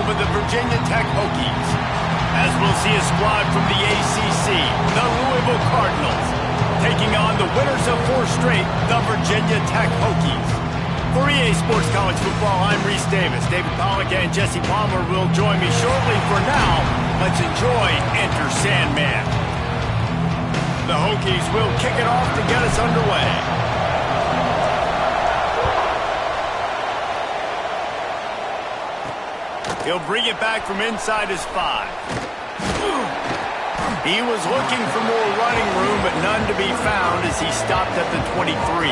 home of the Virginia Tech Hokies. As we'll see a squad from the ACC, the Louisville Cardinals, taking on the winners of 4 straight, the Virginia Tech Hokies. For EA Sports College Football, I'm Reese Davis. David Pollock and Jesse Palmer will join me shortly. For now, let's enjoy Enter Sandman. The Hokies will kick it off to get us underway. He'll bring it back from inside his 5. He was looking for more running room, but none to be found as he stopped at the 23.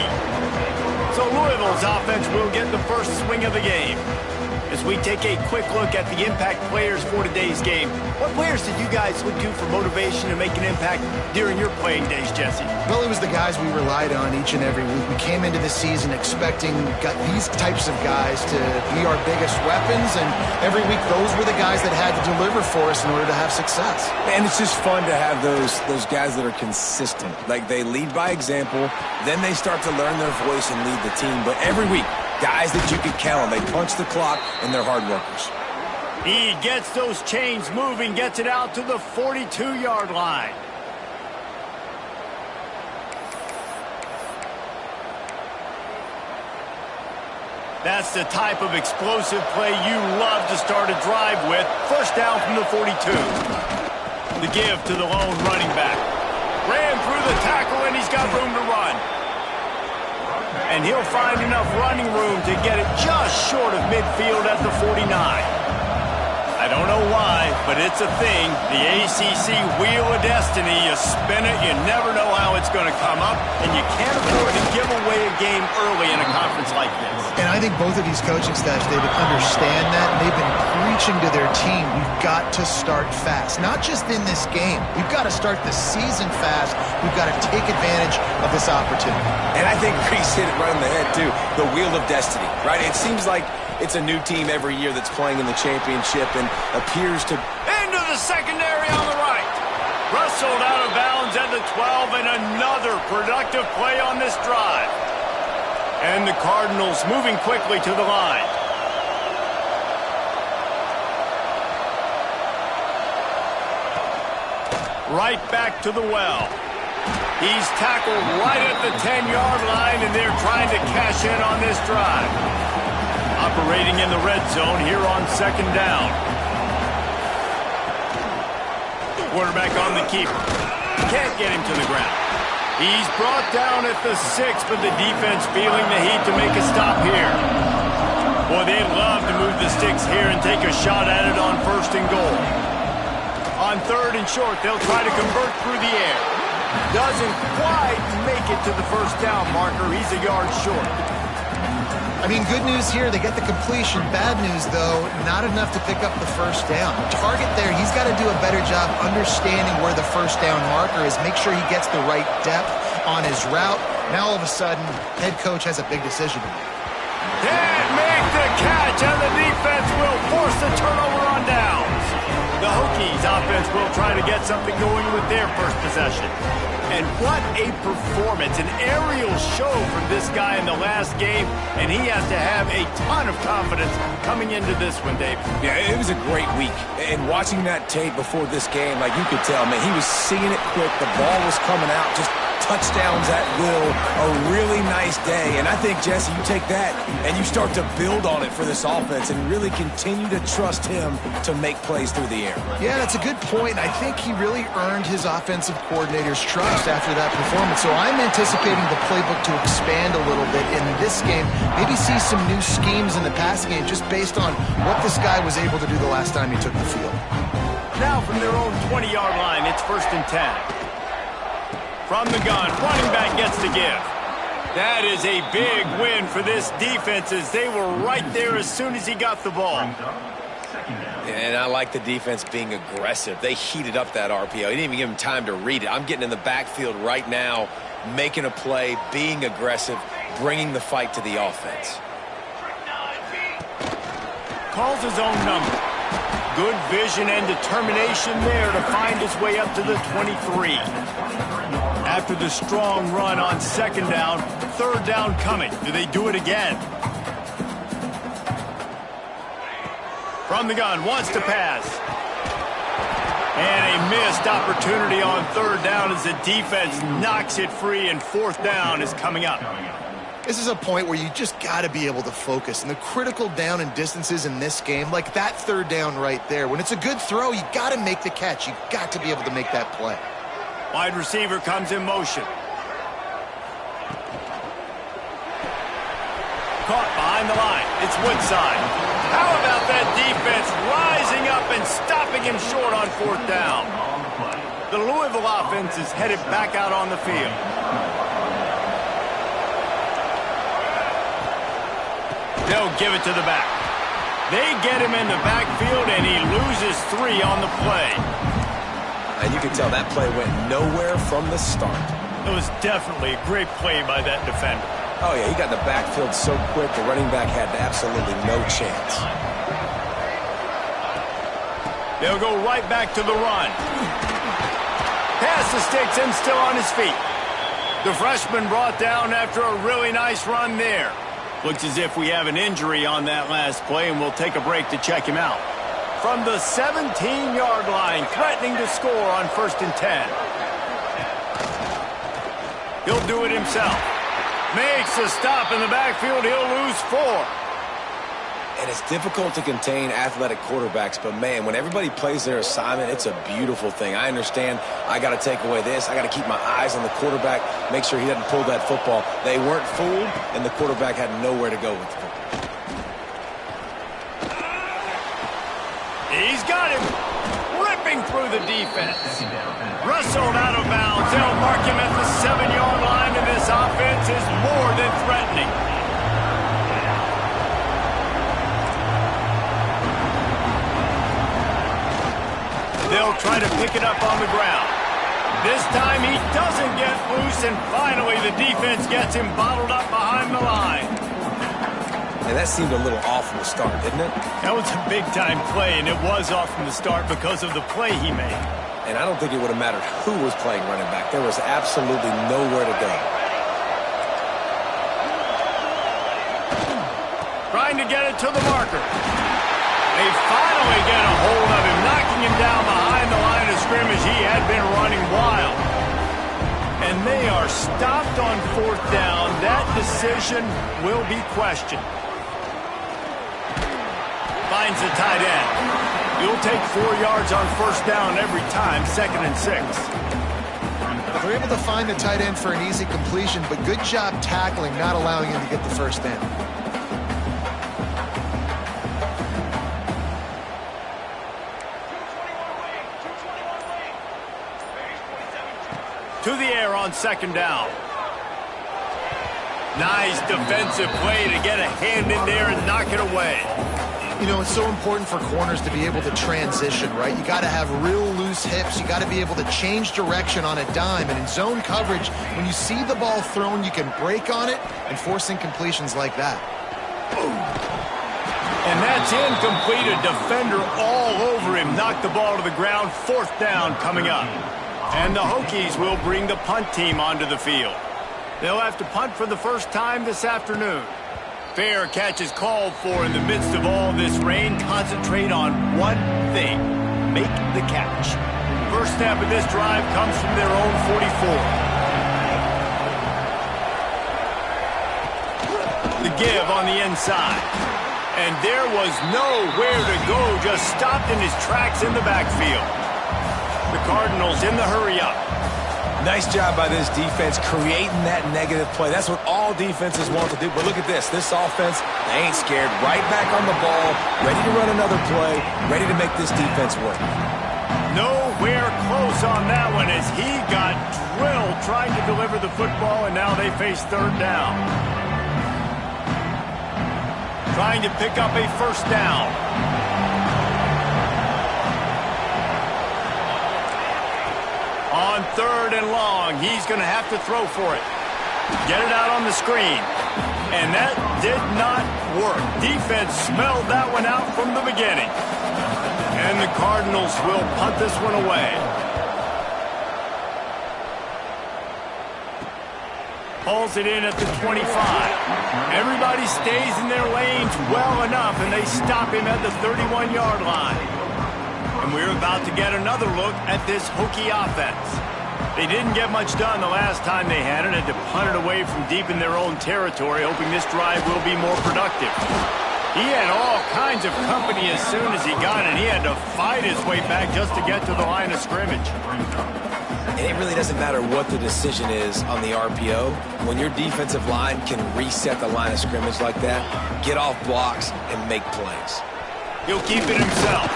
So Louisville's offense will get the first swing of the game. As we take a quick look at the impact players for today's game, what players did you guys look to for motivation to make an impact during your playing days, Jesse? Well, it was the guys we relied on each and every week. We came into the season expecting these types of guys to be our biggest weapons, and every week those were the guys that had to deliver for us in order to have success. And it's just fun to have those guys that are consistent. Like, they lead by example, then they start to learn their voice and lead the team. But every week, guys that you can count on. They punch the clock, and they're hard workers. He gets those chains moving, gets it out to the 42-yard line. That's the type of explosive play you love to start a drive with. First down from the 42. The give to the lone running back. Ran through the tackle, and he's got room to run. And he'll find enough running room to get it just short of midfield at the 49. I don't know why, but it's a thing. The ACC Wheel of Destiny. You spin it, you never know how it's going to come up, and you can't afford to give away a game early in a conference like this. And I think both of these coaching staffs, David, understand that, and they've been preaching to their team, we've got to start fast. Not just in this game. We've got to start the season fast. We've got to take advantage of this opportunity. And I think Reese hit it right on the head, too. The Wheel of Destiny, right? It seems like it's a new team every year that's playing in the championship and appears to... Into the secondary on the right. Rustled out of bounds at the 12, and another productive play on this drive. And the Cardinals moving quickly to the line. Right back to the well. He's tackled right at the 10-yard line, and they're trying to cash in on this drive. Operating in the red zone here on second down. Quarterback on the keeper. Can't get him to the ground. He's brought down at the 6, but the defense feeling the heat to make a stop here. Boy, they'd love to move the sticks here and take a shot at it on 1st and goal. On 3rd and short, they'll try to convert through the air. Doesn't quite make it to the 1st down marker. He's a yard short. I mean, good news here, they get the completion. Bad news, though, not enough to pick up the 1st down. The target there, he's got to do a better job understanding where the 1st down marker is, make sure he gets the right depth on his route. Now, all of a sudden, head coach has a big decision to make. Can't make the catch, and the defense will force the turnover on downs. The Hokies offense will try to get something going with their first possession. And what a performance, an aerial show from this guy in the last game, and he has to have a ton of confidence coming into this one, Dave. Yeah, it was a great week. And watching that tape before this game, like, you could tell, man, he was seeing it quick. The ball was coming out, just touchdowns at will. A really nice day. And I think, Jesse, you take that and you start to build on it for this offense and really continue to trust him to make plays through the air. Yeah, that's a good point. I think he really earned his offensive coordinator's trust after that performance. So I'm anticipating the playbook to expand a little bit in this game. Maybe see some new schemes in the passing game just based on what this guy was able to do the last time he took the field. Now from their own 20-yard line, it's 1st and 10. From the gun, running back gets the give. That is a big win for this defense as they were right there as soon as he got the ball. And I like the defense being aggressive. They heated up that RPO. He didn't even give him time to read it. I'm getting in the backfield right now, making a play, being aggressive, bringing the fight to the offense. Calls his own number. Good vision and determination there to find his way up to the 23. After the strong run on 2nd down, 3rd down coming. Do they do it again? From the gun, wants to pass. And a missed opportunity on third down as the defense knocks it free, and fourth down is coming up. This is a point where you just got to be able to focus. And the critical down and distances in this game, like that third down right there, when it's a good throw, you got to make the catch. You got to be able to make that play. Wide receiver comes in motion. Caught behind the line. It's Woodside. How about that defense rising up and stopping him short on fourth down? The Louisville offense is headed back out on the field. They'll give it to the back. They get him in the backfield, and he loses 3 on the play. And you can tell that play went nowhere from the start. It was definitely a great play by that defender. Oh, yeah, he got in the backfield so quick, the running back had absolutely no chance. They'll go right back to the run. Pass the sticks and still on his feet. The freshman brought down after a really nice run there. Looks as if we have an injury on that last play, and we'll take a break to check him out. From the 17-yard line, threatening to score on 1st and 10. He'll do it himself. Makes a stop in the backfield. He'll lose 4. And it's difficult to contain athletic quarterbacks, but, man, when everybody plays their assignment, it's a beautiful thing. I understand I got to take away this. I got to keep my eyes on the quarterback, make sure he doesn't pull that football. They weren't fooled, and the quarterback had nowhere to go with the football. He's got him. Ripping through the defense. Wrestled out of bounds. They'll mark him at the 7-yard line, and this offense is more than threatening. They'll try to pick it up on the ground. This time he doesn't get loose, and finally the defense gets him bottled up behind the line. And that seemed a little off from the start, didn't it? That was a big-time play, and it was off from the start because of the play he made. And I don't think it would have mattered who was playing running back. There was absolutely nowhere to go. Trying to get it to the marker. They finally get a hold of him, knocking him down behind the line of scrimmage. He had been running wild. And they are stopped on 4th down. That decision will be questioned. Finds the tight end. You'll take 4 yards on 1st down every time, 2nd and 6. They're able to find the tight end for an easy completion, but good job tackling, not allowing him to get the 1st down. To the air on 2nd down. Nice defensive play to get a hand in there and knock it away. You know, it's so important for corners to be able to transition, right? You got to have real loose hips. You got to be able to change direction on a dime. And in zone coverage, when you see the ball thrown, you can break on it and force incompletions like that. And that's incomplete. A defender all over him. Knocked the ball to the ground. 4th down coming up. And the Hokies will bring the punt team onto the field. They'll have to punt for the first time this afternoon. Fair catch is called for in the midst of all this rain. Concentrate on one thing. Make the catch. First snap of this drive comes from their own 44. The give on the inside. And there was nowhere to go. Just stopped in his tracks in the backfield. The Cardinals in the hurry-up. Nice job by this defense creating that negative play. That's what all defenses want to do. But look at this. This offense, they ain't scared. Right back on the ball, ready to run another play, ready to make this defense work. Nowhere close on that one as he got drilled trying to deliver the football, and now they face 3rd down. Trying to pick up a 1st down. On 3rd and long, he's going to have to throw for it. Get it out on the screen. And that did not work. Defense smelled that one out from the beginning. And the Cardinals will punt this one away. Pulls it in at the 25. Everybody stays in their lanes well enough, and they stop him at the 31-yard line. And we're about to get another look at this Hokie offense. They didn't get much done the last time they had it, had to punt it away from deep in their own territory, hoping this drive will be more productive. He had all kinds of company as soon as he got it. He had to fight his way back just to get to the line of scrimmage. And it really doesn't matter what the decision is on the RPO. When your defensive line can reset the line of scrimmage like that, get off blocks and make plays. He'll keep it himself.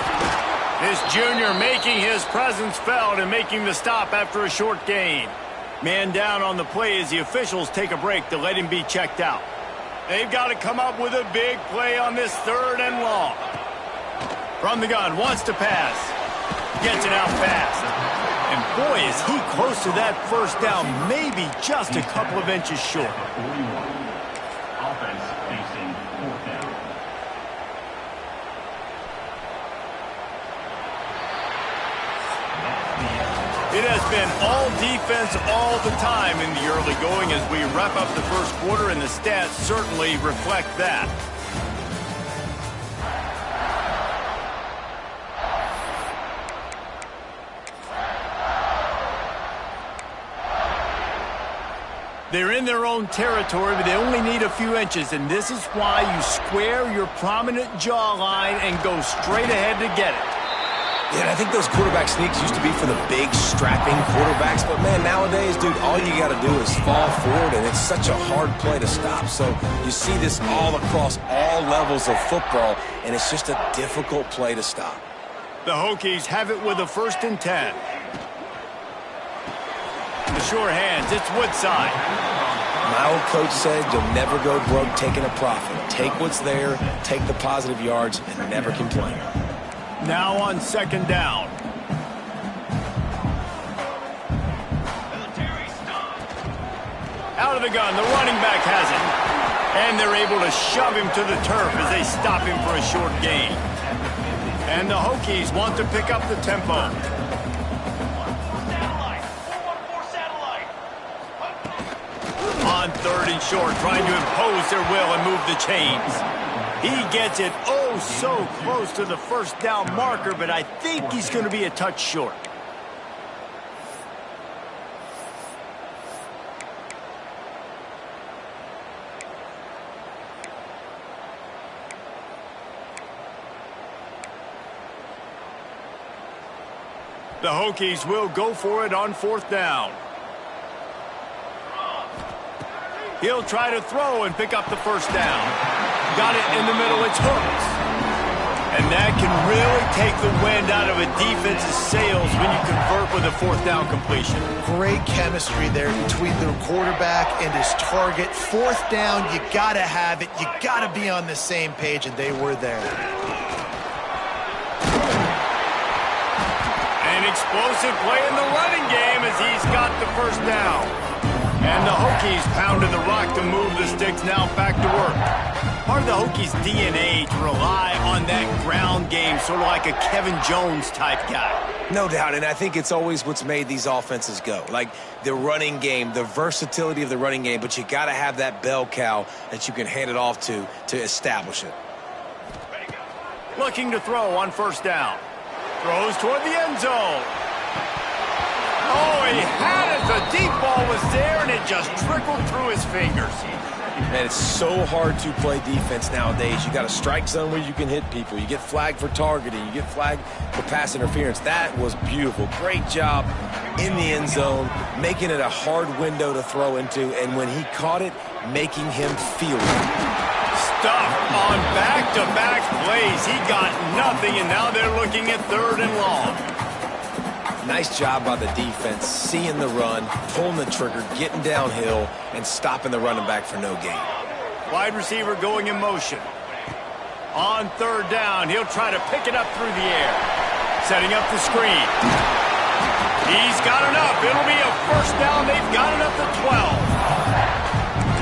This junior making his presence felt and making the stop after a short gain. Man down on the play as the officials take a break to let him be checked out. They've got to come up with a big play on this 3rd and long. From the gun, wants to pass. Gets it out fast. And boy, is he close to that first down, maybe just a couple of inches short. Offense facing 4th down. It has been all defense all the time in the early going as we wrap up the first quarter, and the stats certainly reflect that. They're in their own territory, but they only need a few inches, and this is why you square your prominent jawline and go straight ahead to get it. Yeah, and I think those quarterback sneaks used to be for the big, strapping quarterbacks. But, man, nowadays, dude, all you got to do is fall forward, and it's such a hard play to stop. So you see this all across all levels of football, and it's just a difficult play to stop. The Hokies have it with a 1st and 10. The sure hands, it's Woodside. My old coach said you'll never go broke taking a profit. Take what's there, take the positive yards, and never complain. Now on 2nd down. Out of the gun, the running back has it. And they're able to shove him to the turf as they stop him for a short gain. And the Hokies want to pick up the tempo. On 3rd and short, trying to impose their will and move the chains. He gets it oh so close to the 1st down marker, but I think he's going to be a touch short. The Hokies will go for it on 4th down. He'll try to throw and pick up the 1st down. Got it in the middle, it's hooked. And that can really take the wind out of a defense's sails when you convert with a 4th down completion. Great chemistry there between the quarterback and his target. 4th down, you got to have it. You got to be on the same page, and they were there. An explosive play in the running game as he's got the 1st down. And the Hokies pounded the rock to move the sticks, now back to work. Part of the Hokies' DNA to rely on that ground game, sort of like a Kevin Jones type guy. No doubt, and I think it's always what's made these offenses go. Like the running game, the versatility of the running game, but you got to have that bell cow that you can hand it off to establish it. Looking to throw on 1st down. Throws toward the end zone. Oh, he had it. The deep ball was there, and it just trickled through his fingers. Man, it's so hard to play defense nowadays. You got a strike zone where you can hit people. You get flagged for targeting. You get flagged for pass interference. That was beautiful. Great job in the end zone, making it a hard window to throw into, and when he caught it, making him feel it. Stuffed on back-to-back plays. He got nothing, and now they're looking at 3rd and long. Nice job by the defense, seeing the run, pulling the trigger, getting downhill, and stopping the running back for no gain. Wide receiver going in motion. On 3rd down, he'll try to pick it up through the air. Setting up the screen. He's got enough. It'll be a 1st down. They've got it up to 12.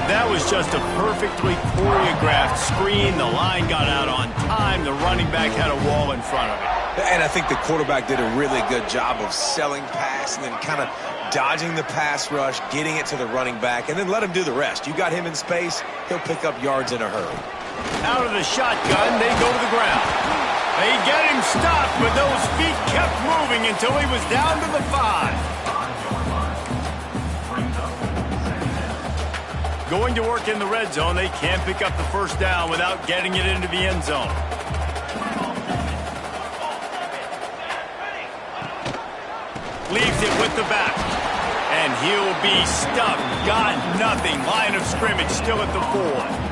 That was just a perfectly choreographed screen. The line got out on time. The running back had a wall in front of it. And I think the quarterback did a really good job of selling pass and then kind of dodging the pass rush, getting it to the running back, and then let him do the rest. You got him in space, he'll pick up yards in a hurry. Out of the shotgun, they go to the ground. They get him stopped, but those feet kept moving until he was down to the 5. Going to work in the red zone, they can't pick up the first down without getting it into the end zone. Leaves it with the back. And he'll be stuffed. Got nothing. Line of scrimmage still at the 4.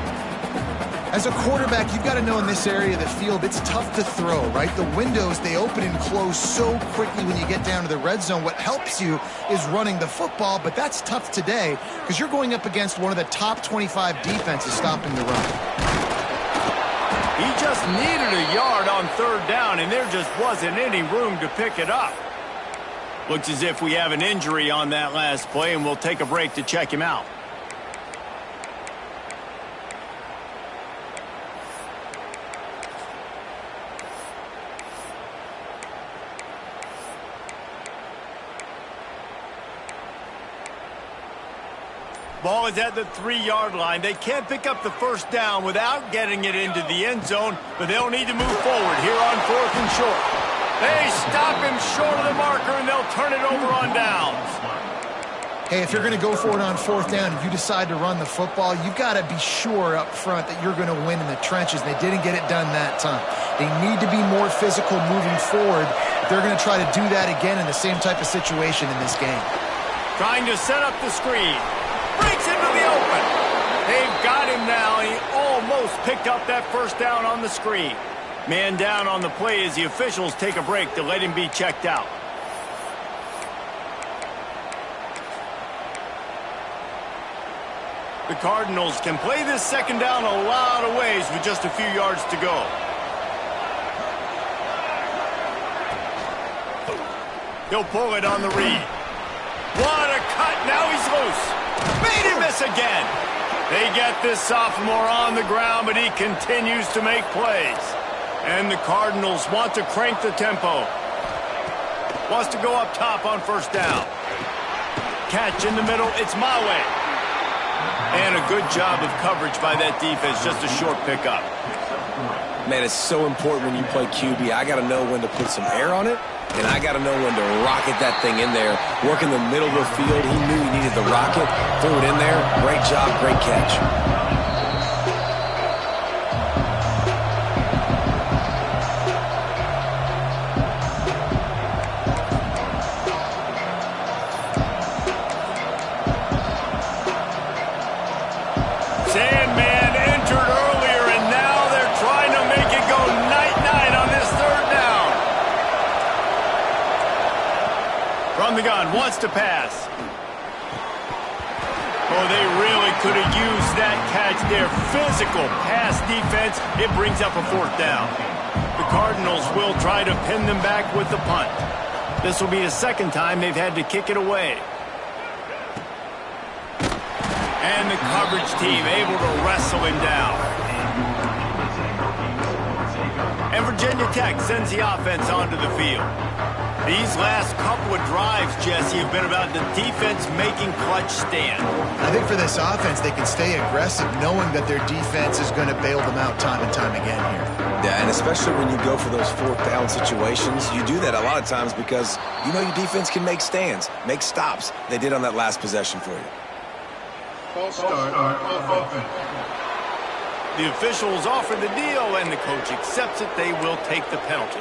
As a quarterback, you've got to know in this area of the field, it's tough to throw, right? The windows, they open and close so quickly when you get down to the red zone. What helps you is running the football, but that's tough today because you're going up against one of the top 25 defenses stopping the run. He just needed a yard on third down, and there just wasn't any room to pick it up. Looks as if we have an injury on that last play, and we'll take a break to check him out. Ball is at the 3-yard line. They can't pick up the first down without getting it into the end zone, but they'll need to move forward here on 4th and short. They stop him short of the marker, and they'll turn it over on downs. Hey, if you're going to go for it on 4th down and you decide to run the football, you've got to be sure up front that you're going to win in the trenches. They didn't get it done that time. They need to be more physical moving forward if they're going to try to do that again in the same type of situation in this game. Trying to set up the screen. Breaks into the open. They've got him now, and he almost picked up that first down on the screen. Man down on the play as the officials take a break to let him be checked out. The Cardinals can play this second down a lot of ways with just a few yards to go. He'll pull it on the read. What a cut. Now he's loose. Made him miss again. They get this sophomore on the ground, but he continues to make plays. And the Cardinals want to crank the tempo. Wants to go up top on first down. Catch in the middle. It's my way. And a good job of coverage by that defense. Just a short pickup. Man, it's so important when you play QB. I got to know when to put some air on it, and I got to know when to rocket that thing in there. Work in the middle of the field. He knew he needed the rocket. Threw it in there. Great job, great catch. Sandman entered earlier, and now they're trying to make it go night-night on this third down. From the gun, wants to pass. Oh, they really could have used that catch there. Physical pass defense. It brings up a 4th down. The Cardinals will try to pin them back with the punt. This will be the second time they've had to kick it away. And the coverage team able to wrestle him down. And Virginia Tech sends the offense onto the field. These last couple of drives, Jesse, have been about the defense making clutch stand. I think for this offense, they can stay aggressive knowing that their defense is going to bail them out time and time again here. Yeah, and especially when you go for those 4th down situations, you do that a lot of times because you know your defense can make stands, make stops. They did on that last possession for you. False start on offense. The officials offer the deal, and the coach accepts it. They will take the penalty.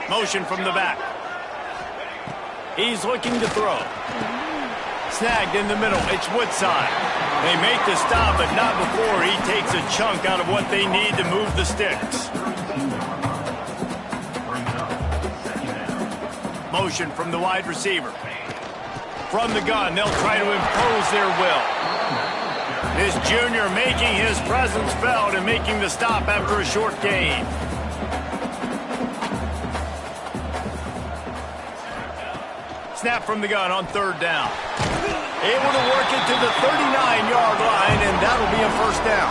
Motion from the back. He's looking to throw. Snagged in the middle. It's Woodside. They make the stop, but not before he takes a chunk out of what they need to move the sticks. Motion from the wide receiver. From the gun, they'll try to impose their will. This junior making his presence felt and making the stop after a short gain. Snap from the gun on third down. Able to work it to the 39-yard line, and that'll be a first down.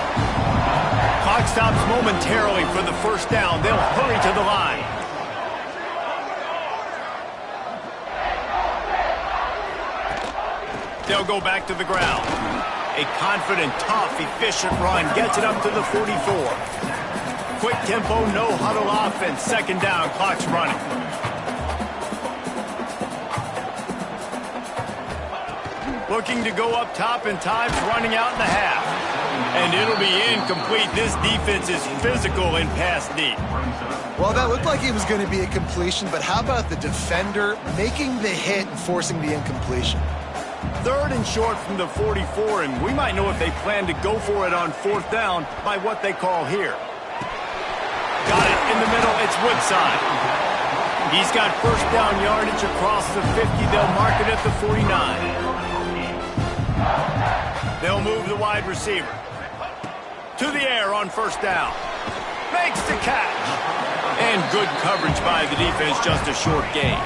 Clock stops momentarily for the first down. They'll hurry to the line. They'll go back to the ground. A confident, tough, efficient run gets it up to the 44. Quick tempo, no huddle offense. Second down, clock's running. Looking to go up top, and time's running out in the half. And it'll be incomplete. This defense is physical in pass deep. Well, that looked like it was going to be a completion, but how about the defender making the hit and forcing the incompletion? Third and short from the 44, and we might know if they plan to go for it on fourth down by what they call here. Got it in the middle. It's Woodside. He's got first down yardage across the 50. They'll mark it at the 49. They'll move the wide receiver. To the air on first down. Makes the catch. And good coverage by the defense, just a short gain.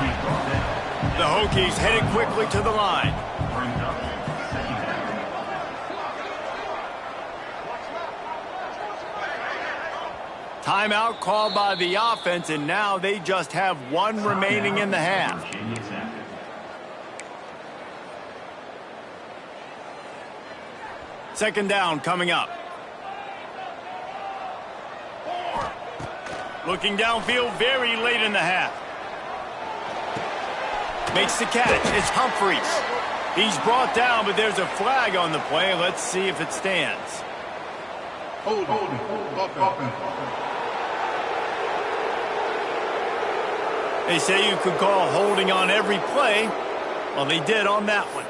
The Hokies headed quickly to the line. Timeout called by the offense, and now they just have one remaining in the half. Second down coming up. Looking downfield very late in the half. Makes the catch. It's Humphreys. He's brought down, but there's a flag on the play. Let's see if it stands. Hold. They say you could call holding on every play. Well, they did on that one.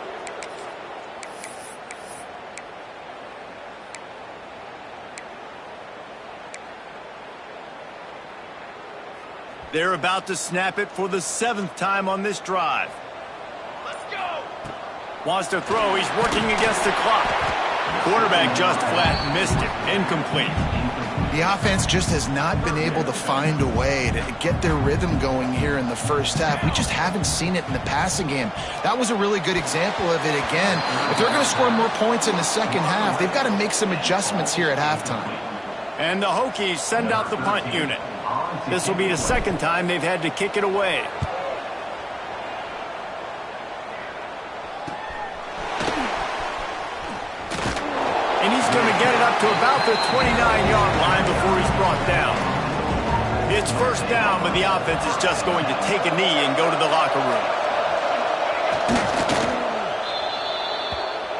They're about to snap it for the 7th time on this drive. Let's go. Wants to throw. He's working against the clock. Quarterback just flat missed it. Incomplete. The offense just has not been able to find a way to get their rhythm going here in the first half. We just haven't seen it in the passing game. That was a really good example of it again. If they're going to score more points in the second half, they've got to make some adjustments here at halftime. And the Hokies send out the punt unit. This will be the second time they've had to kick it away. And he's going to get it up to about the 29-yard line before he's brought down. It's first down, but the offense is just going to take a knee and go to the locker room.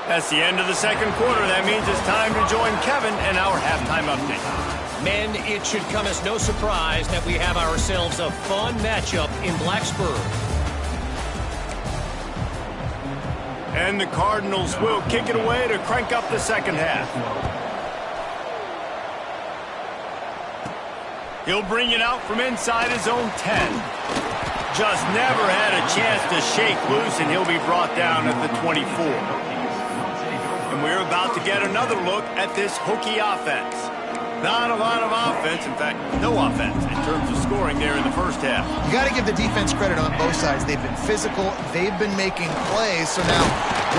That's the end of the second quarter. That means it's time to join Kevin and our halftime update. Men, it should come as no surprise that we have ourselves a fun matchup in Blacksburg. And the Cardinals will kick it away to crank up the second half. He'll bring it out from inside his own 10. Just never had a chance to shake loose, and he'll be brought down at the 24. And we're about to get another look at this Hokie offense. Not a lot of offense, in fact, no offense in terms of scoring there in the first half. You got to give the defense credit on both sides. They've been physical. They've been making plays. So now,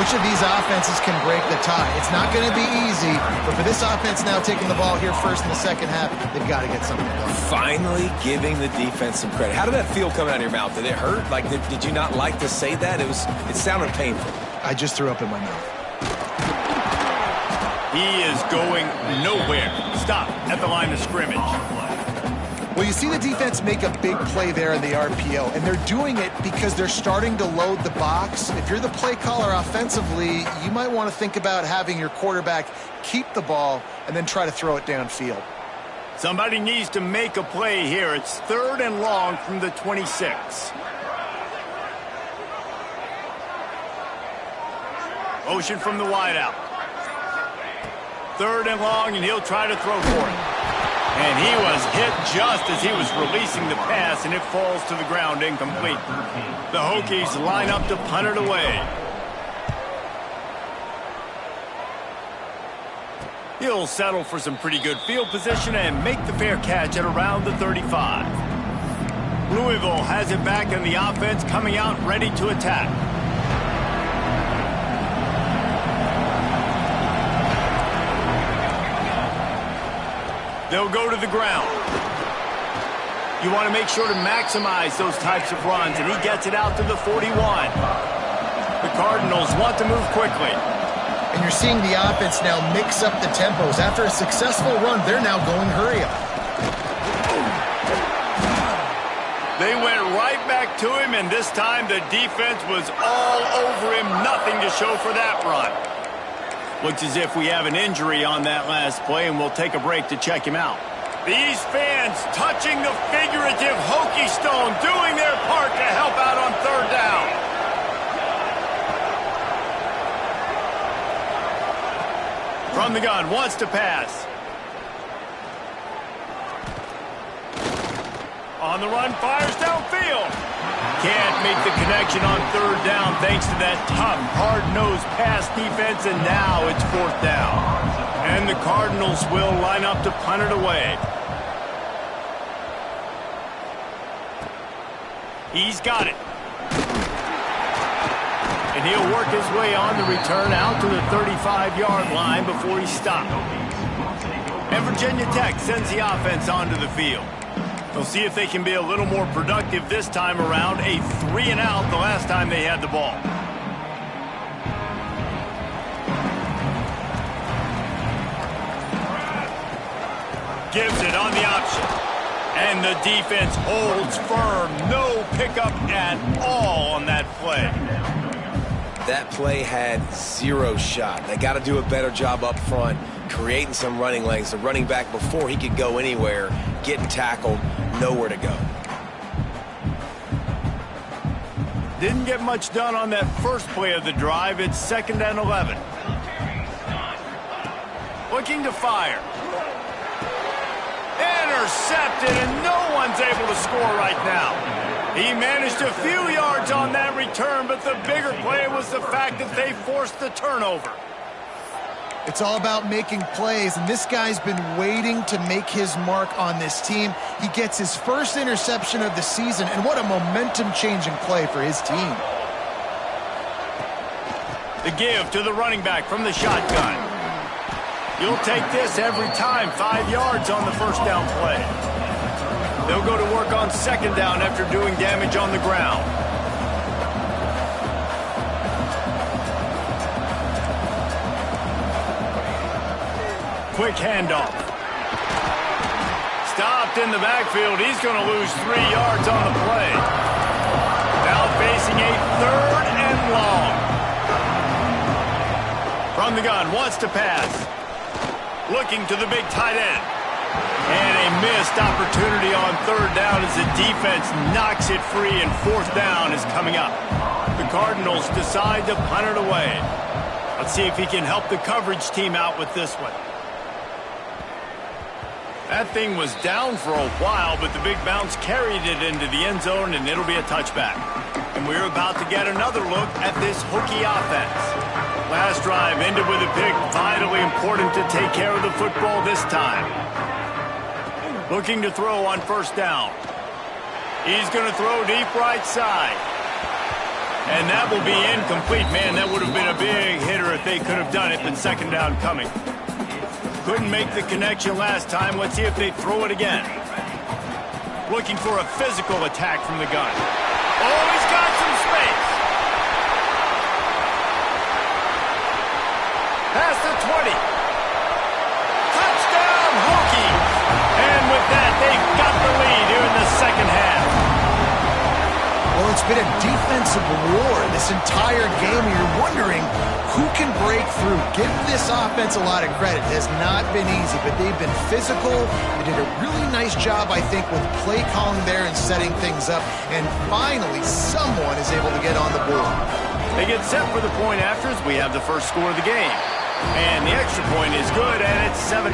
which of these offenses can break the tie? It's not going to be easy, but for this offense now taking the ball here first in the second half, they've got to get something going. Finally giving the defense some credit. How did that feel coming out of your mouth? Did it hurt? Like, did you not like to say that? It sounded painful. I just threw up in my mouth. He is going nowhere. Stop at the line of scrimmage. Well, you see the defense make a big play there in the RPO, and they're doing it because they're starting to load the box. If you're the play caller offensively, you might want to think about having your quarterback keep the ball and then try to throw it downfield. Somebody needs to make a play here. It's third and long from the 26. Motion from the wideout. Third and long, and he'll try to throw for it. And he was hit just as he was releasing the pass, and it falls to the ground incomplete. The Hokies line up to punt it away. He'll settle for some pretty good field position and make the fair catch at around the 35. Louisville has it back, and the offense coming out ready to attack. They'll go to the ground. You want to make sure to maximize those types of runs, and he gets it out to the 41. The Cardinals want to move quickly. And you're seeing the offense now mix up the tempos. After a successful run, they're now going hurry up. They went right back to him, and this time the defense was all over him. Nothing to show for that run. Looks as if we have an injury on that last play, and we'll take a break to check him out. These fans touching the figurative hokey stone, doing their part to help out on third down. From the gun, wants to pass. On the run, fires downfield. Can't make the connection on third down thanks to that tough, hard-nosed pass defense, and now it's fourth down. And the Cardinals will line up to punt it away. He's got it. And he'll work his way on the return out to the 35-yard line before he's stopped. And Virginia Tech sends the offense onto the field. They'll see if they can be a little more productive this time around. A 3-and-out the last time they had the ball. Gives it on the option. And the defense holds firm. No pickup at all on that play. That play had zero shot. They got to do a better job up front, creating some running lanes. The running back, before he could go anywhere, getting tackled, nowhere to go. Didn't get much done on that first play of the drive. It's 2nd and 11. Looking to fire. Intercepted, and no one's able to score right now. He managed a few yards on that return, but the bigger play was the fact that they forced the turnover. It's all about making plays, and this guy's been waiting to make his mark on this team. He gets his first interception of the season, and what a momentum-changing play for his team. The give to the running back from the shotgun. You'll take this every time. 5 yards on the first down play. They'll go to work on 2nd down after doing damage on the ground. Quick handoff. Stopped in the backfield. He's going to lose 3 yards on the play. Now facing a 3rd and long. From the gun, wants to pass. Looking to the big tight end. And a missed opportunity on 3rd down as the defense knocks it free, and 4th down is coming up. The Cardinals decide to punt it away. Let's see if he can help the coverage team out with this one. That thing was down for a while, but the big bounce carried it into the end zone, and it'll be a touchback. And we're about to get another look at this hokey offense. Last drive ended with a pick. Vitally important to take care of the football this time. Looking to throw on 1st down. He's going to throw deep right side. And that will be incomplete. Man, that would have been a big hitter if they could have done it, but 2nd down coming. Couldn't make the connection last time. Let's see if they throw it again. Looking for a physical attack from the gun. Oh, he's got some space. Past the 20. Touchdown, Hokies. And with that, they've got the lead here in the 2nd half. Well, it's been a defensive war this entire game. You're wondering who can break through. Give this offense a lot of credit. It has not been easy, but they've been physical. They did a really nice job, I think, with play calling there and setting things up. And finally, someone is able to get on the board. They get set for the point after as we have the first score of the game. And the extra point is good, and it's 7-0.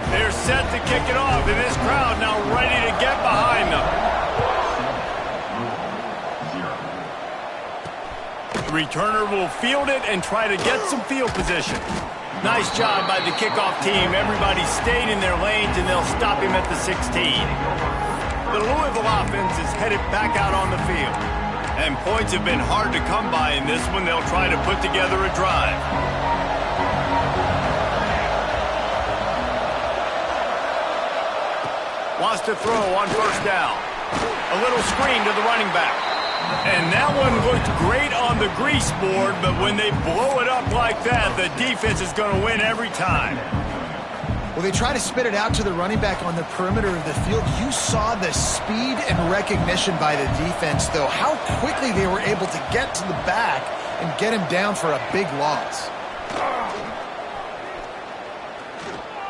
They're set to kick it off, and this crowd now ready to get behind them. The returner will field it and try to get some field position. Nice job by the kickoff team. Everybody stayed in their lanes, and they'll stop him at the 16. The Louisville offense is headed back out on the field. And points have been hard to come by in this one. They'll try to put together a drive. Wants to throw on first down. A little screen to the running back. And that one looked great on the grease board, but when they blow it up like that, the defense is going to win every time. Well, they try to spit it out to the running back on the perimeter of the field. You saw the speed and recognition by the defense, though. How quickly they were able to get to the back and get him down for a big loss.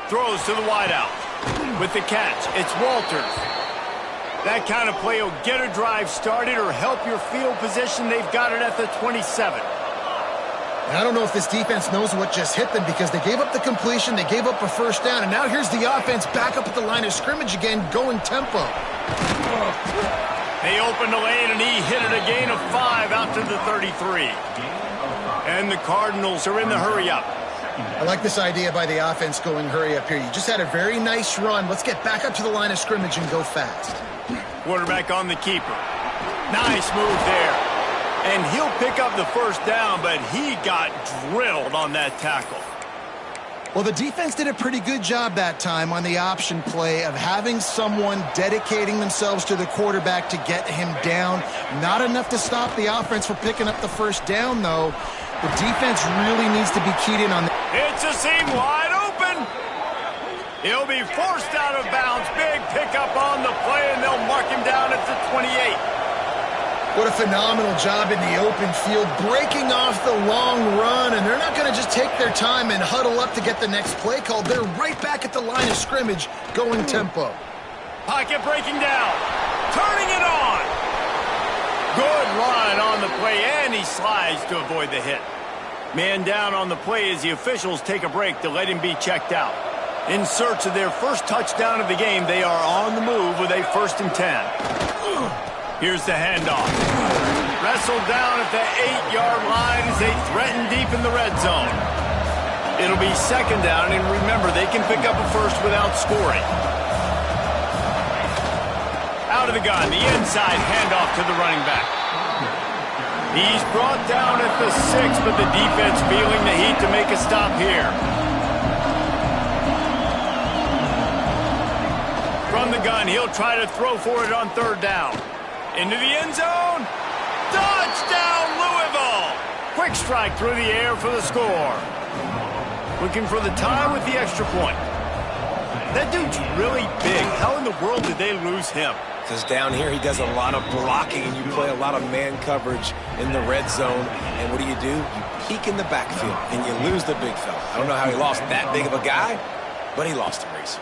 Throws to the wideout. With the catch, it's Walters. That kind of play will get a drive started or help your field position. They've got it at the 27. And I don't know if this defense knows what just hit them because they gave up the completion, they gave up a first down, and now here's the offense back up at the line of scrimmage again, going tempo. They opened the lane, and he hit it a gain of 5 out to the 33. And the Cardinals are in the hurry-up. I like this idea by the offense going hurry up here. You just had a very nice run. Let's get back up to the line of scrimmage and go fast. Quarterback on the keeper. Nice move there. And he'll pick up the first down, but he got drilled on that tackle. Well, the defense did a pretty good job that time on the option play of having someone dedicating themselves to the quarterback to get him down. Not enough to stop the offense from picking up the first down, though. The defense really needs to be keyed in on that. It's a seam wide open. He'll be forced out of bounds. Big pickup on the play, and they'll mark him down at the 28. What a phenomenal job in the open field, breaking off the long run, and they're not going to just take their time and huddle up to get the next play called. They're right back at the line of scrimmage, going tempo. Pocket breaking down, turning it on. Good run on the play, and he slides to avoid the hit. Man down on the play as the officials take a break to let him be checked out. In search of their first touchdown of the game, they are on the move with a 1st and 10. Here's the handoff. Wrestled down at the 8-yard line as they threaten deep in the red zone. It'll be 2nd down, and remember, they can pick up a first without scoring. Out of the gun, the inside handoff to the running back. He's brought down at the 6, but the defense feeling the heat to make a stop here. From the gun, he'll try to throw for it on 3rd down. Into the end zone. Touchdown, Louisville! Quick strike through the air for the score. Looking for the tie with the extra point. That dude's really big. How in the world did they lose him? Because down here he does a lot of blocking, and you play a lot of man coverage in the red zone. And what do? You peek in the backfield, and you lose the big fella. I don't know how he lost that big of a guy, but he lost the race.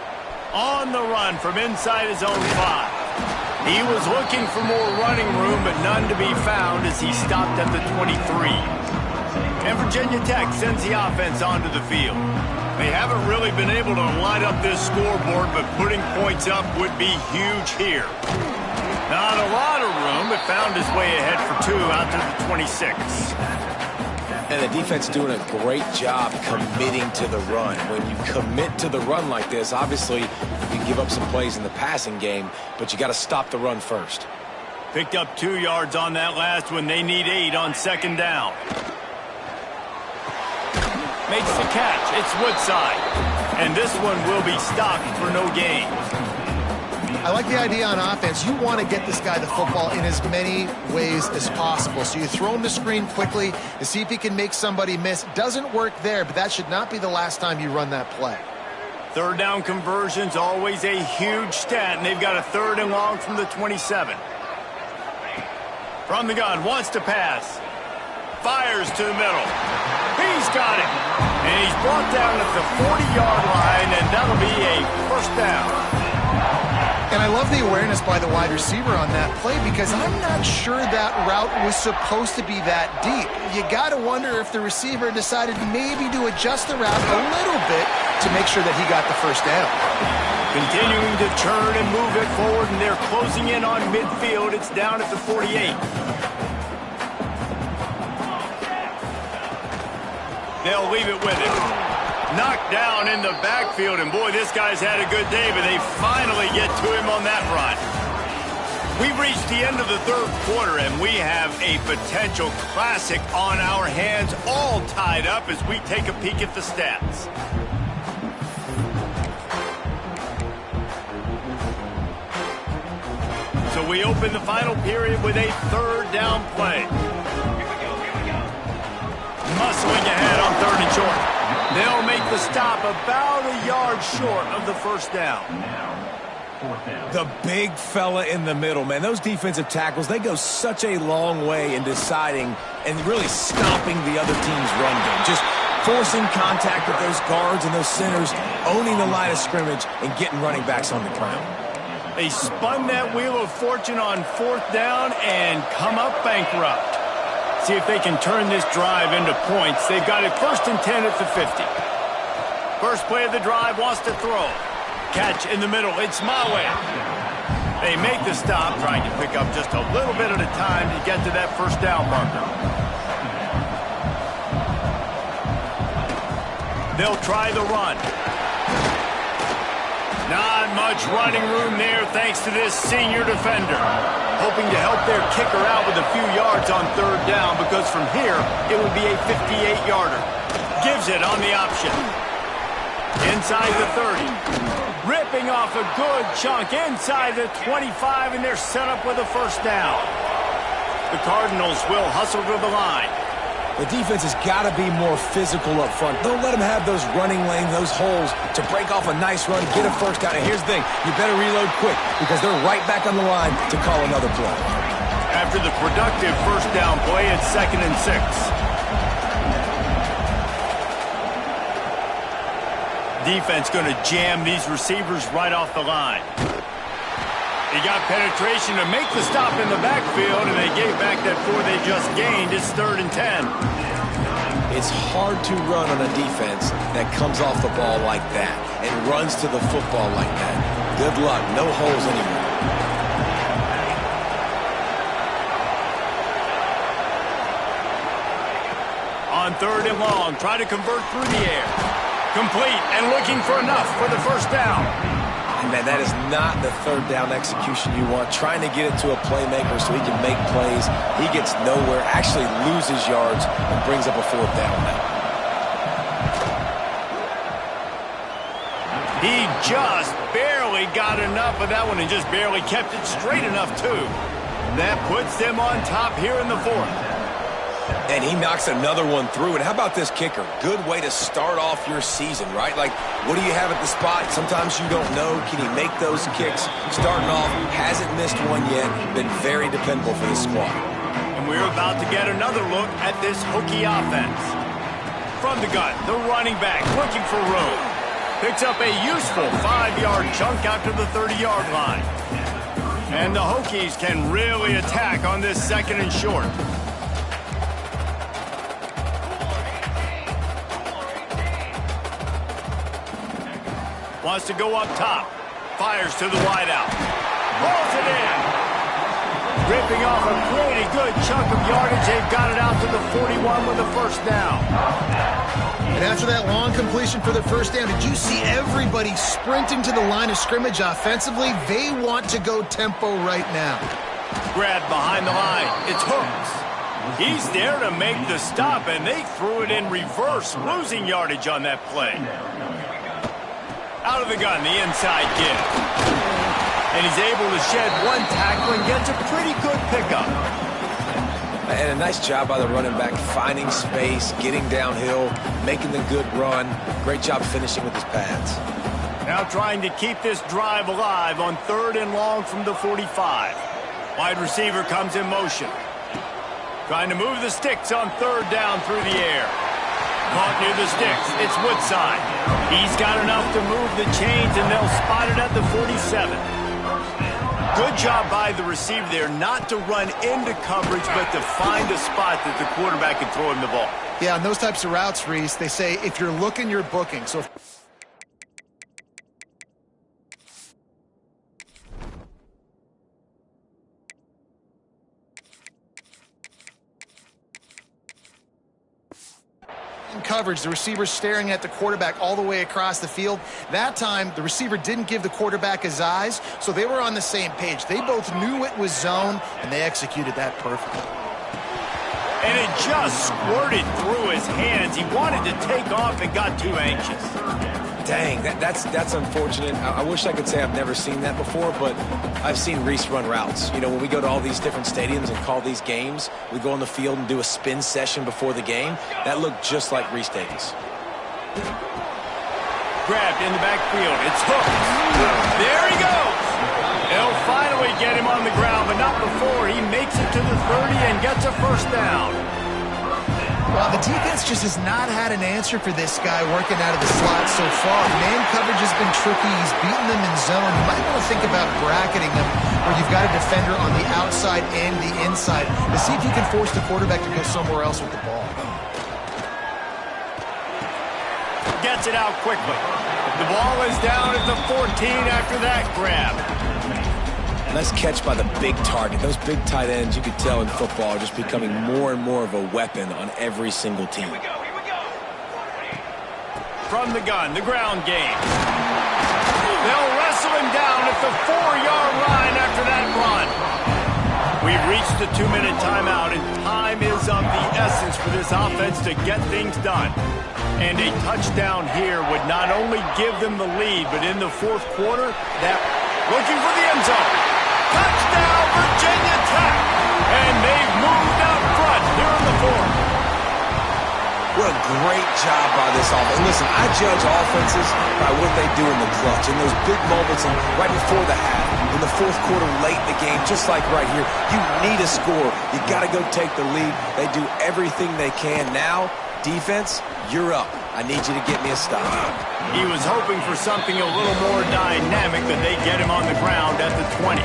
On the run from inside his own 5. He was looking for more running room, but none to be found as he stopped at the 23. And Virginia Tech sends the offense onto the field. They haven't really been able to light up this scoreboard, but putting points up would be huge here. Not a lot of room, but found his way ahead for 2 out to the 26. And the defense doing a great job committing to the run. When you commit to the run like this, obviously you give up some plays in the passing game, but you got to stop the run first. Picked up 2 yards on that last one. They need 8 on 2nd down. Makes the catch. It's Woodside. And this one will be stopped for no gain. I like the idea on offense. You want to get this guy the football in as many ways as possible. So you throw him the screen quickly to see if he can make somebody miss. Doesn't work there, but that should not be the last time you run that play. 3rd down conversion's always a huge stat, and they've got a 3rd and long from the 27. From the gun, wants to pass. Fires to the middle. He's got it. And he's brought down at the 40-yard line, and that'll be a 1st down. And I love the awareness by the wide receiver on that play because I'm not sure that route was supposed to be that deep. You got to wonder if the receiver decided maybe to adjust the route a little bit to make sure that he got the 1st down. Continuing to turn and move it forward, and they're closing in on midfield. It's down at the 48. They'll leave it with him. Knocked down in the backfield, and boy, this guy's had a good day, but they finally get to him on that run. We've reached the end of the 3rd quarter, and we have a potential classic on our hands, all tied up as we take a peek at the stats. So we open the final period with a third down play. Muscling ahead on 3rd and short. They'll make the stop about a yard short of the first down. The big fella in the middle, man. Those defensive tackles, they go such a long way in deciding and really stopping the other team's run game. Just forcing contact with those guards and those centers, owning the line of scrimmage, and getting running backs on the ground. They spun that wheel of fortune on 4th down and come up bankrupt. See if they can turn this drive into points. They've got it 1st and 10 at the 50. First play of the drive, wants to throw. Catch in the middle, it's Mawe. They make the stop, trying to pick up just a little bit at a time to get to that first down marker. They'll try the run. Not much running room there thanks to this senior defender. Hoping to help their kicker out with a few yards on 3rd down, because from here, it would be a 58-yarder. Gives it on the option. Inside the 30. Ripping off a good chunk inside the 25, and they're set up with a first down. The Cardinals will hustle to the line. The defense has got to be more physical up front. Don't let them have those running lanes, those holes to break off a nice run, get a first down. And here's the thing, you better reload quick because they're right back on the line to call another play. After the productive first down play, it's 2nd and 6. Defense going to jam these receivers right off the line. He got penetration to make the stop in the backfield, and they gave back that 4 they just gained. It's 3rd and 10. It's hard to run on a defense that comes off the ball like that and runs to the football like that. Good luck. No holes anymore. On 3rd and long, try to convert through the air. Complete and looking for enough for the first down. Man, that is not the 3rd down execution you want. Trying to get it to a playmaker so he can make plays. He gets nowhere, actually loses yards, and brings up a 4th down now. He just barely got enough of that one and just barely kept it straight enough, too. That puts them on top here in the 4th. And he knocks another one through. And how about this kicker? Good way to start off your season, right? Like, what do you have at the spot? Sometimes you don't know. Can he make those kicks? Starting off, hasn't missed one yet. Been very dependable for this squad. And we're about to get another look at this Hokie offense. From the gun, the running back looking for room. Picks up a useful 5-yard chunk out to the 30-yard line. And the Hokies can really attack on this 2nd and short. Wants to go up top. Fires to the wideout. Rolls it in. Ripping off a pretty good chunk of yardage. They've got it out to the 41 with the first down. And after that long completion for the first down, did you see everybody sprinting to the line of scrimmage offensively? They want to go tempo right now. Grabbed behind the line. It's Hooks. He's there to make the stop, and they threw it in reverse, losing yardage on that play. Out of the gun, the inside give. And he's able to shed one tackle and gets a pretty good pickup. And a nice job by the running back, finding space, getting downhill, making the good run. Great job finishing with his pads. Now trying to keep this drive alive on 3rd and long from the 45. Wide receiver comes in motion. Trying to move the sticks on 3rd down through the air. Caught near the sticks. It's Woodside. He's got enough to move the chains, and they'll spot it at the 47. Good job by the receiver there not to run into coverage, but to find a spot that the quarterback can throw him the ball. Yeah, on those types of routes, Reese, they say if you're looking, you're booking. So coverage, the receiver staring at the quarterback all the way across the field. That time, the receiver didn't give the quarterback his eyes, so they were on the same page. They both knew it was zone, and they executed that perfectly. And it just squirted through his hands. He wanted to take off and got too anxious. Dang, that's unfortunate. I wish I could say I've never seen that before, but I've seen Reese run routes. You know, when we go to all these different stadiums and call these games, we go on the field and do a spin session before the game. That looked just like Reese Davis. Grabbed in the backfield. It's hooked. There he goes. They'll finally get him on the ground, but not before he makes it to the 30 and gets a first down. Well, the defense just has not had an answer for this guy working out of the slot so far. Man coverage has been tricky. He's beaten them in zone. You might want to think about bracketing him where you've got a defender on the outside and the inside to see if you can force the quarterback to go somewhere else with the ball. Gets it out quickly. The ball is down at the 14 after that grab. Nice catch by the big target. Those big tight ends, you could tell in football, are just becoming more and more of a weapon on every single team. Here we go. From the gun, the ground game. They'll wrestle him down at the 4-yard line after that run. We've reached the 2-minute timeout, and time is of the essence for this offense to get things done. And a touchdown here would not only give them the lead, but in the fourth quarter, looking for the end zone. Touchdown, Virginia Tech! And they've moved out front here in the fourth. What a great job by this offense. Listen, I judge offenses by what they do in the clutch. In those big moments and right before the half, in the fourth quarter, late in the game, just like right here, you need a score. You got to go take the lead. They do everything they can. Now, defense, you're up. I need you to get me a stop. He was hoping for something a little more dynamic, but they get him on the ground at the 20.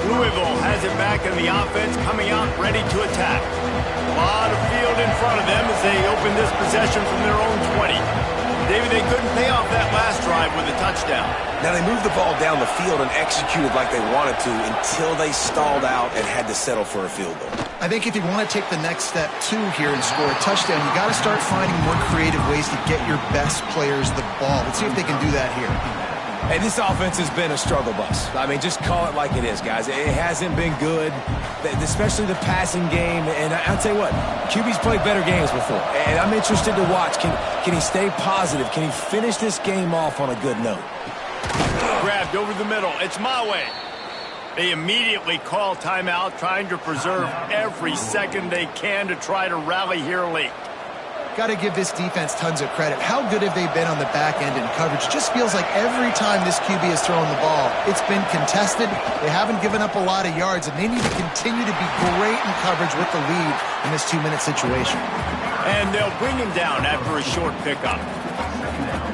Louisville has it back in the offense, coming out ready to attack. A lot of field in front of them as they open this possession from their own 20. David, they couldn't pay off that last drive with a touchdown. Now, they moved the ball down the field and executed like they wanted to until they stalled out and had to settle for a field goal. I think if you want to take the next step, too, here and score a touchdown, you got to start finding more creative ways to get your best players the ball. Let's see if they can do that here. Hey, this offense has been a struggle bus. I mean, just call it like it is, guys. It hasn't been good, especially the passing game. And I'll tell you what, QB's played better games before. And I'm interested to watch. Can he stay positive? Can he finish this game off on a good note? Grabbed over the middle. It's my way. They immediately call timeout, trying to preserve every second they can to try to rally here late. Got to give this defense tons of credit. How good have they been on the back end in coverage? Just feels like every time this QB has thrown the ball, it's been contested. They haven't given up a lot of yards, and they need to continue to be great in coverage with the lead in this 2-minute situation. And they'll bring him down after a short pickup.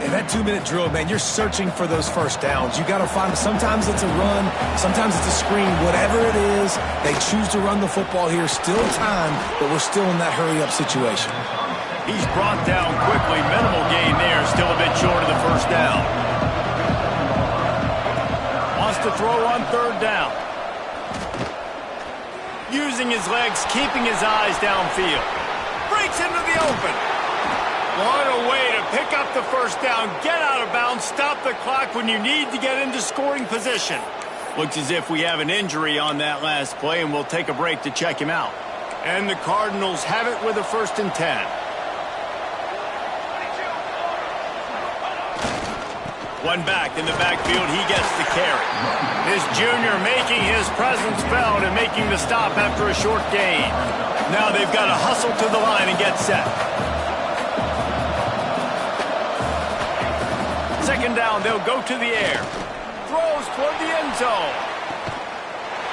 In that 2-minute drill, man, you're searching for those first downs. You got to find them. Sometimes it's a run, sometimes it's a screen. Whatever it is, they choose to run the football here. Still time, but we're still in that hurry-up situation. He's brought down quickly. Minimal gain there. Still a bit short of the first down. Wants to throw on third down. Using his legs, keeping his eyes downfield. Breaks into the open. What a way to pick up the first down. Get out of bounds. Stop the clock when you need to get into scoring position. Looks as if we have an injury on that last play, and we'll take a break to check him out. And the Cardinals have it with a 1st and 10. One back in the backfield, he gets the carry. This junior making his presence felt and making the stop after a short gain. Now they've got to hustle to the line and get set. Second down, they'll go to the air. Throws toward the end zone.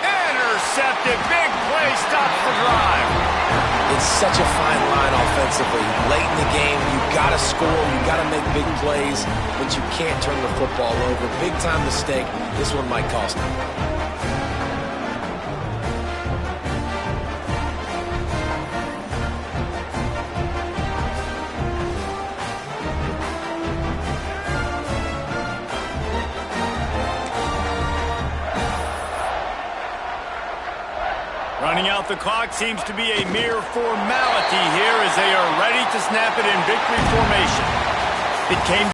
Intercepted, big play, stops the drive. It's such a fine line offensively. Late in the game, you got to score, you got to make big plays, but you can't turn the football over. Big time mistake. This one might cost them. Running out the clock seems to be a mere formality here as they are ready to snap it in victory formation. It came